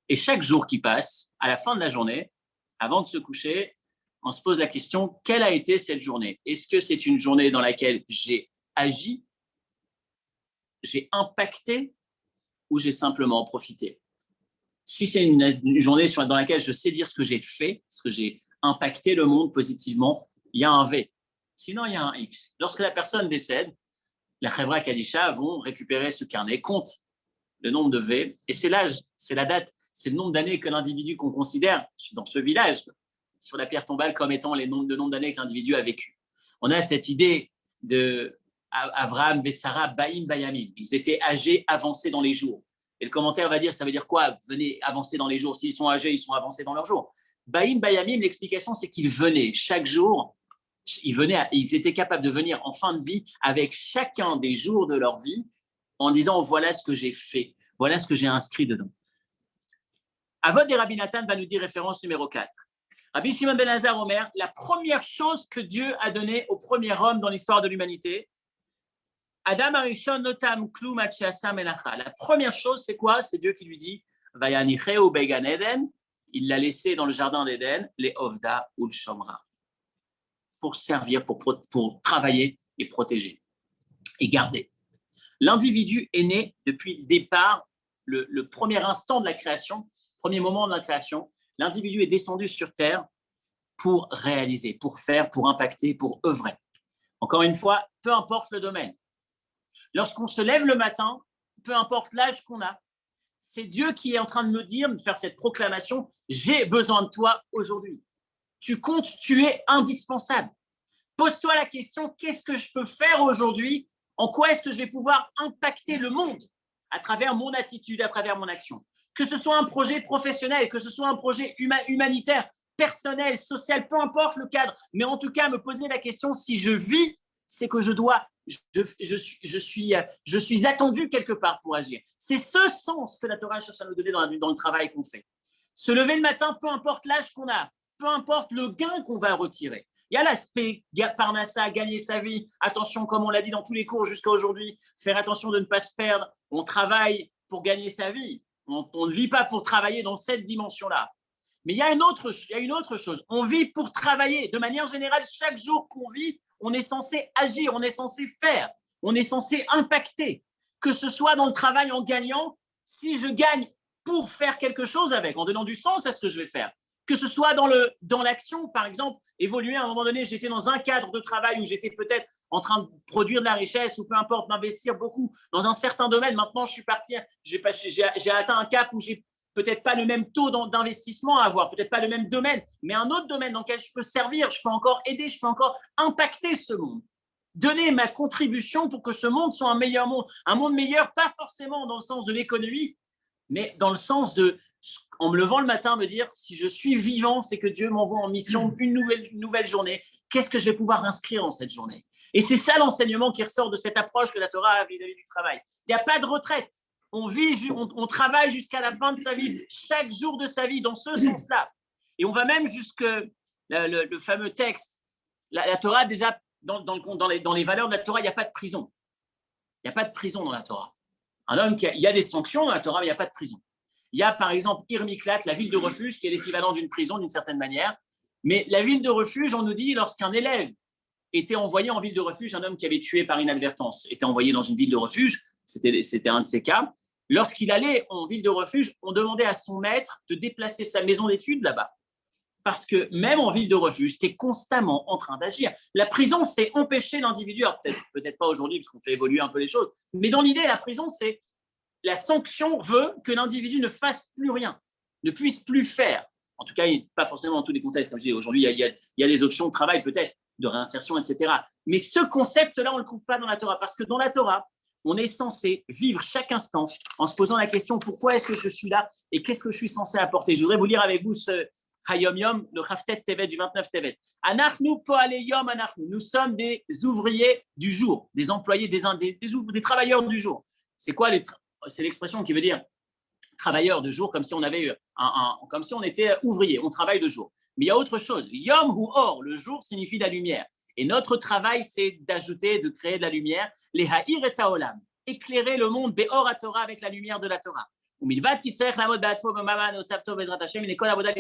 et chaque jour qui passe, à la fin de la journée, avant de se coucher, on se pose la question, quelle a été cette journée? Est-ce que c'est une journée dans laquelle j'ai agi, j'ai impacté, ou j'ai simplement profité? Si c'est une journée dans laquelle je sais dire ce que j'ai fait, ce que j'ai impacté le monde positivement, il y a un V. Sinon, il y a un X. Lorsque la personne décède, la Chevra Kadisha vont récupérer ce carnet, compte le nombre de V, et c'est l'âge, c'est la date, c'est le nombre d'années que l'individu qu'on considère dans ce village, sur la pierre tombale, comme étant le nombre d'années que l'individu a vécu. On a cette idée de Abraham et Sarah, Baïm, Bayamim. Ils étaient âgés, avancés dans les jours. Et le commentaire va dire, ça veut dire quoi? Venez avancer dans les jours. S'ils sont âgés, ils sont avancés dans leurs jours. Baïm, Bayamim, l'explication, c'est qu'ils venaient chaque jour, ils étaient capables de venir en fin de vie avec chacun des jours de leur vie en disant, voilà ce que j'ai fait, voilà ce que j'ai inscrit dedans. Avod et Rabbi Nathan va nous dire référence numéro 4. Rabbi Shimon ben Elazar Omer, la première chose que Dieu a donnée au premier homme dans l'histoire de l'humanité, Adam Arishon notam klum ad she'asa melacha. La première chose, c'est quoi? C'est Dieu qui lui dit, Vayanicheu began Eden, il l'a laissé dans le jardin d'Éden, les Ovda ou le Shomra, pour servir, pour travailler et protéger et garder. L'individu est né depuis le départ, le premier instant de la création, premier moment de la création. L'individu est descendu sur Terre pour réaliser, pour faire, pour impacter, pour œuvrer. Encore une fois, peu importe le domaine. Lorsqu'on se lève le matin, peu importe l'âge qu'on a, c'est Dieu qui est en train de me dire, de faire cette proclamation, j'ai besoin de toi aujourd'hui. Tu comptes, tu es indispensable. Pose-toi la question, qu'est-ce que je peux faire aujourd'hui? En quoi est-ce que je vais pouvoir impacter le monde à travers mon attitude, à travers mon action? Que ce soit un projet professionnel, que ce soit un projet humanitaire, personnel, social, peu importe le cadre, mais en tout cas me poser la question, si je vis, c'est que je dois je suis attendu quelque part pour agir. C'est ce sens que la Torah cherche à nous donner dans le travail qu'on fait. Se lever le matin, peu importe l'âge qu'on a, peu importe le gain qu'on va retirer. Il y a l'aspect parnassa, gagner sa vie. Attention, comme on l'a dit dans tous les cours jusqu'à aujourd'hui, faire attention de ne pas se perdre. On travaille pour gagner sa vie. On ne vit pas pour travailler dans cette dimension-là. Mais il y a une autre chose. On vit pour travailler. De manière générale, chaque jour qu'on vit, on est censé agir, on est censé faire, on est censé impacter. Que ce soit dans le travail en gagnant, si je gagne pour faire quelque chose avec, en donnant du sens à ce que je vais faire. Que ce soit dans l'action, par exemple, évoluer à un moment donné, j'étais dans un cadre de travail où j'étais peut-être en train de produire de la richesse ou peu importe, m'investir beaucoup dans un certain domaine. Maintenant, je suis parti, j'ai atteint un cap où j'ai peut-être pas le même taux d'investissement à avoir, peut-être pas le même domaine, mais un autre domaine dans lequel je peux servir, je peux encore aider, je peux encore impacter ce monde. Donner ma contribution pour que ce monde soit un monde meilleur, pas forcément dans le sens de l'économie, mais dans le sens de, en me levant le matin, me dire, si je suis vivant, c'est que Dieu m'envoie en mission une nouvelle journée. Qu'est-ce que je vais pouvoir inscrire dans cette journée? Et c'est ça l'enseignement qui ressort de cette approche que la Torah a vis-à-vis du travail. Il n'y a pas de retraite. On travaille jusqu'à la fin de sa vie, chaque jour de sa vie, dans ce sens-là. Et on va même jusque le fameux texte. La Torah, déjà, dans les valeurs de la Torah, il n'y a pas de prison. Il n'y a pas de prison dans la Torah. Il y a des sanctions dans la Torah, mais il n'y a pas de prison. Il y a par exemple Irmiklat, la ville de refuge, qui est l'équivalent d'une prison d'une certaine manière. Mais la ville de refuge, on nous dit, lorsqu'un élève était envoyé en ville de refuge, un homme qui avait tué par inadvertance était envoyé dans une ville de refuge, c'était un de ces cas. Lorsqu'il allait en ville de refuge, on demandait à son maître de déplacer sa maison d'études là-bas. Parce que même en ville de refuge, tu es constamment en train d'agir. La prison, c'est empêcher l'individu, alors peut-être pas aujourd'hui, parce qu'on fait évoluer un peu les choses, mais dans l'idée, la prison, c'est la sanction veut que l'individu ne fasse plus rien, ne puisse plus faire. En tout cas, pas forcément dans tous les contextes. Comme je dis, aujourd'hui, il y a des options de travail peut-être, de réinsertion, etc. Mais ce concept-là, on ne le trouve pas dans la Torah, parce que dans la Torah, on est censé vivre chaque instant en se posant la question, pourquoi est-ce que je suis là et qu'est-ce que je suis censé apporter? Je voudrais vous lire avec vous ce Hayom Yom, le Haftet Tevet du 29 Tevet. Anachnu poale yom anachnu. Nous sommes des ouvriers du jour, des employés, des travailleurs du jour. C'est quoi c'est l'expression qui veut dire travailleur de jour, comme si on avait comme si on était ouvrier, on travaille de jour. Mais il y a autre chose. Yom ou or, le jour signifie la lumière. Et notre travail, c'est d'ajouter, de créer de la lumière. Les ha'ir et ta'olam, éclairer le monde, be'or Torah, avec la lumière de la Torah. ומלבד כי צריך לעמוד בעצמו במאמץ נוסף טוב בעזרת השם, הנה כל העבודה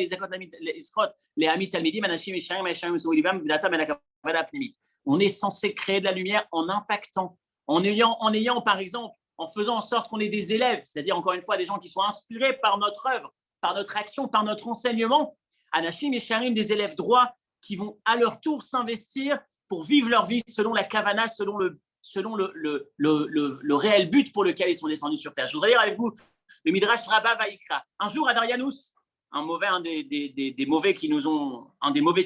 לזכות להעמיד תלמידים, אנשים ישרים הישרים ומסורים ליבם בדעתם אל הכוונה הפנימית. On est censé créer de la lumière en impactant, en ayant par exemple, en faisant en sorte qu'on ait des élèves, c'est-à-dire encore une fois des gens qui soient inspirés par notre œuvre, par notre action, par notre enseignement, anashim yesharim, des élèves droits qui vont à leur tour s'investir pour vivre leur vie selon la kavana, selon le réel but pour lequel ils sont descendus sur terre. Je voudrais lire avec vous le Midrash Rabbah Vaïkra. Un jour, Adarianus, un des mauvais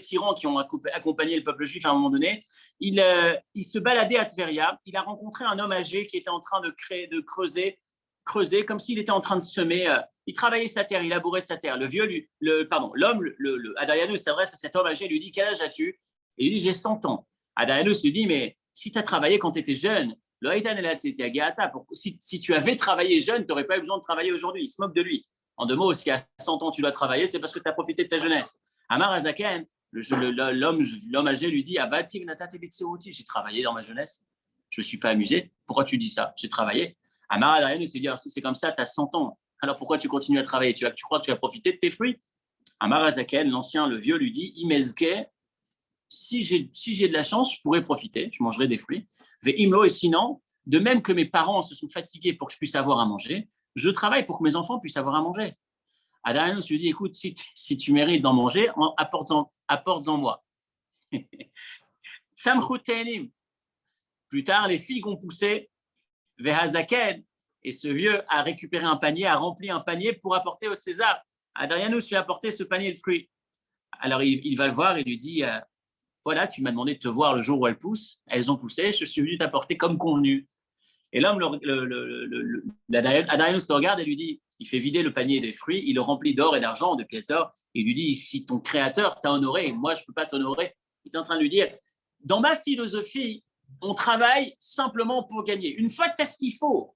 tyrans qui ont accompagné le peuple juif à un moment donné, il se baladait à Tveria. Il a rencontré un homme âgé qui était en train de creuser comme s'il était en train de semer. Il travaillait sa terre, il labourait sa terre. Adarianus s'adresse à cet homme âgé et lui dit: quel âge as-tu? Et il lui dit: j'ai 100 ans. Adarianus lui dit: mais si tu as travaillé quand tu étais jeune, si tu avais travaillé jeune, tu n'aurais pas eu besoin de travailler aujourd'hui. Il se moque de lui. En deux mots, si à 100 ans tu dois travailler, c'est parce que tu as profité de ta jeunesse. Amar Azaken, l'homme âgé lui dit: j'ai travaillé dans ma jeunesse, je ne me suis pas amusé. Pourquoi tu dis ça? J'ai travaillé. Amar Azaken se dit: alors si c'est comme ça, tu as 100 ans, alors pourquoi tu continues à travailler? Tu crois que tu as profité de tes fruits? Amar Azaken, l'ancien, le vieux, lui dit: Imezke, si j'ai de la chance, je pourrais profiter, je mangerai des fruits. Et sinon, de même que mes parents se sont fatigués pour que je puisse avoir à manger, je travaille pour que mes enfants puissent avoir à manger. Adarianus lui dit: écoute, si tu mérites d'en manger, apporte-en moi. Plus tard, les figues ont poussé. Vehazaken, et ce vieux a récupéré un panier, a rempli un panier pour apporter au César. Adarianus lui a apporté ce panier de fruits. Alors il va le voir et lui dit: voilà, tu m'as demandé de te voir le jour où elles poussent. Elles ont poussé, je suis venu t'apporter comme convenu. Et l'homme, Adarianus le regarde et lui dit, il fait vider le panier des fruits, il le remplit d'or et d'argent, de pièces d'or, et il lui dit: si ton créateur t'a honoré, moi je ne peux pas t'honorer. Il est en train de lui dire: dans ma philosophie, on travaille simplement pour gagner. Une fois que tu as ce qu'il faut,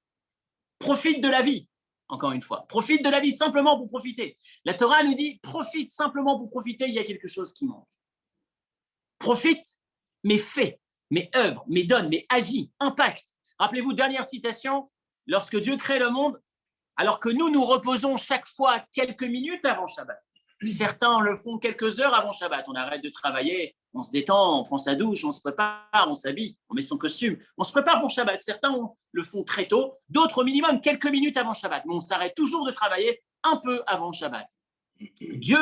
profite de la vie, encore une fois. Profite de la vie simplement pour profiter. La Torah nous dit, profite simplement pour profiter, il y a quelque chose qui manque. Profite, mais fais, mais œuvre, mais donne, mais agis, impacte. Rappelez-vous, dernière citation, lorsque Dieu crée le monde, alors que nous reposons chaque fois quelques minutes avant Shabbat. Certains le font quelques heures avant Shabbat. On arrête de travailler, on se détend, on prend sa douche, on se prépare, on s'habille, on met son costume. On se prépare pour Shabbat. Certains le font très tôt, d'autres au minimum quelques minutes avant Shabbat. Mais on s'arrête toujours de travailler un peu avant Shabbat. Dieu,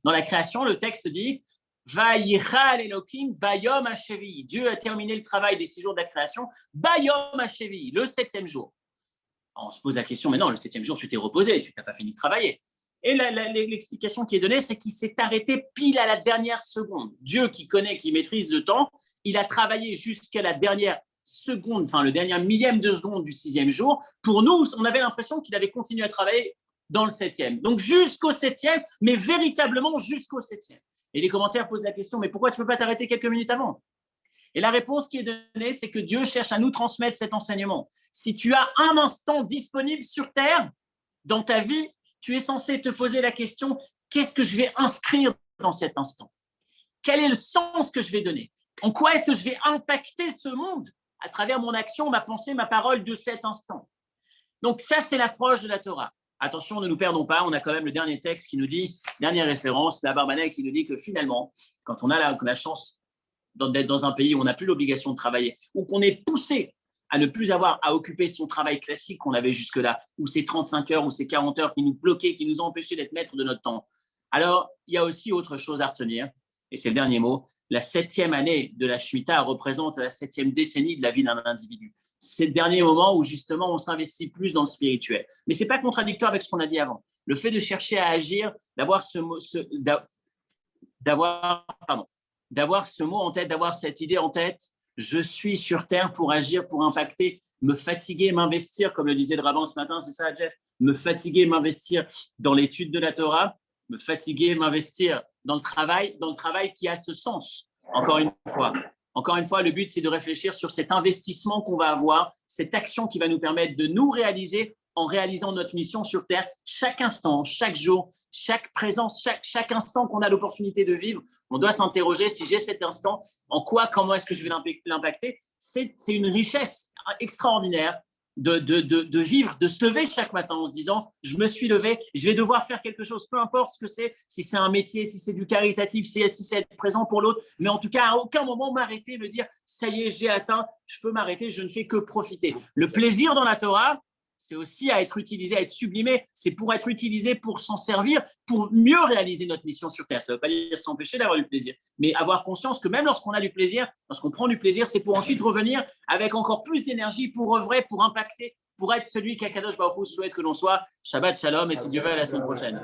dans la création, le texte dit Vayichal Elokim Bayom Hashevi. Dieu a terminé le travail des 6 jours de la création, Bayom Hashevi, le 7e jour. Alors, on se pose la question, mais non, le 7e jour, tu t'es reposé, tu n'as pas fini de travailler. Et l'explication qui est donnée, c'est qu'il s'est arrêté pile à la dernière seconde. Dieu qui connaît, qui maîtrise le temps, il a travaillé jusqu'à la dernière seconde, enfin le dernier millième de seconde du 6e jour. Pour nous, on avait l'impression qu'il avait continué à travailler dans le 7e. Donc jusqu'au 7e, mais véritablement jusqu'au 7e. Et les commentaires posent la question, mais pourquoi tu ne peux pas t'arrêter quelques minutes avant ? Et la réponse qui est donnée, c'est que Dieu cherche à nous transmettre cet enseignement. Si tu as un instant disponible sur Terre, dans ta vie, tu es censé te poser la question, qu'est-ce que je vais inscrire dans cet instant ? Quel est le sens que je vais donner ? En quoi est-ce que je vais impacter ce monde à travers mon action, ma pensée, ma parole de cet instant ? Donc ça, c'est l'approche de la Torah. Attention, ne nous perdons pas, on a quand même le dernier texte qui nous dit, dernière référence, la Barbanel qui nous dit que finalement, quand on a la chance d'être dans un pays où on n'a plus l'obligation de travailler, ou qu'on est poussé à ne plus avoir à occuper son travail classique qu'on avait jusque-là, ou ces 35 heures ou ces 40 heures qui nous bloquaient, qui nous ont empêchés d'être maîtres de notre temps. Alors, il y a aussi autre chose à retenir, et c'est le dernier mot, la 7e année de la Shemitah représente la 7e décennie de la vie d'un individu. C'est le dernier moment où justement on s'investit plus dans le spirituel. Mais ce n'est pas contradictoire avec ce qu'on a dit avant. Le fait de chercher à agir, d'avoir ce mot en tête, d'avoir cette idée en tête, je suis sur Terre pour agir, pour impacter, me fatiguer, m'investir, comme le disait le rabbin ce matin, c'est ça, Jeff ? Me fatiguer, m'investir dans l'étude de la Torah, me fatiguer, m'investir dans le travail qui a ce sens. Encore une fois, le but, c'est de réfléchir sur cet investissement qu'on va avoir, cette action qui va nous permettre de nous réaliser en réalisant notre mission sur Terre, chaque instant, chaque jour, chaque présence, chaque instant qu'on a l'opportunité de vivre. On doit s'interroger, si j'ai cet instant, comment est-ce que je vais l'impacter ? C'est une richesse extraordinaire de vivre, de se lever chaque matin en se disant, je me suis levé, je vais devoir faire quelque chose, peu importe ce que c'est, si c'est un métier, si c'est du caritatif, si c'est être présent pour l'autre, mais en tout cas, à aucun moment m'arrêter, me dire, ça y est, j'ai atteint, je peux m'arrêter, je ne fais que profiter. Le plaisir dans la Torah, c'est aussi à être utilisé, à être sublimé, c'est pour être utilisé, pour s'en servir, pour mieux réaliser notre mission sur Terre. Ça ne veut pas dire s'empêcher d'avoir du plaisir, mais avoir conscience que même lorsqu'on a du plaisir, lorsqu'on prend du plaisir, c'est pour ensuite revenir avec encore plus d'énergie pour œuvrer, pour impacter, pour être celui qu'Akadosh Baruch Hu souhaite que l'on soit. Shabbat Shalom et si Dieu veut, à la semaine prochaine.